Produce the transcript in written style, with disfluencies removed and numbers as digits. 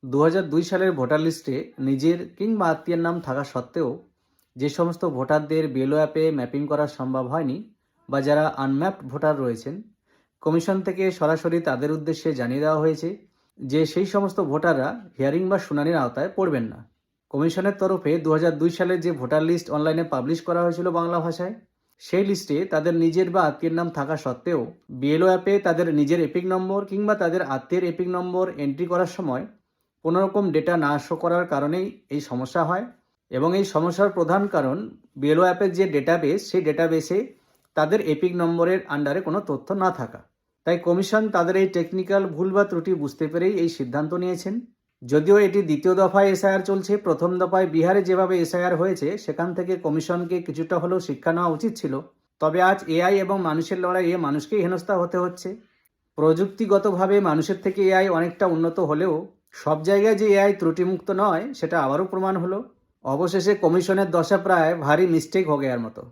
২০০২ সালের ভোটার লিস্টে নিজের কিংবা আত্মীয়ের নাম থাকা সত্ত্বেও যে সমস্ত ভোটারদের বিএলও অ্যাপে ম্যাপিং করা সম্ভব হয়নি বা যারা আনম্যাপড ভোটার রয়েছেন, কমিশন থেকে সরাসরি তাদের উদ্দেশ্যে জানিয়ে দেওয়া হয়েছে যে সেই সমস্ত ভোটাররা হিয়ারিং বা শুনানির আওতায় পড়বেন না। কমিশনের তরফে ২০০২ সালের যে ভোটার লিস্ট অনলাইনে পাবলিশ করা হয়েছিল বাংলা ভাষায়, সেই লিস্টে তাদের নিজের বা আত্মীয়ের নাম থাকা সত্ত্বেও বিএলও অ্যাপে তাদের নিজের এপিক নম্বর কিংবা তাদের আত্মীয়ের এপিক নম্বর এন্ট্রি করার সময় কোনো রকম ডেটা না শো করার কারণেই এই সমস্যা হয়। এবং এই সমস্যার প্রধান কারণ বিএলও অ্যাপের যে ডেটাবেস, সেই ডেটাবেসে তাদের এপিক নম্বরের আন্ডারে কোনো তথ্য না থাকা। তাই কমিশন তাদের এই টেকনিক্যাল ভুল বা ত্রুটি বুঝতে পেরেই এই সিদ্ধান্ত নিয়েছেন। যদিও এটি দ্বিতীয় দফায় এসআইআর চলছে, প্রথম দফায় বিহারে যেভাবে এসআইআর হয়েছে সেখান থেকে কমিশনকে কিছুটা হলেও শিক্ষা নেওয়া উচিত ছিল। তবে আজ এআই এবং মানুষের লড়াইয়ে মানুষকেই হেনস্থা হতে হচ্ছে। প্রযুক্তিগতভাবে মানুষের থেকে এআই অনেকটা উন্নত হলেও সব জায়গায় যে এআই ত্রুটিমুক্ত নয় সেটা আবারও প্রমাণ হলো। অবশেষে কমিশনের দশা প্রায় ভারী মিস্টেক হয়ে গেয়ার মতো।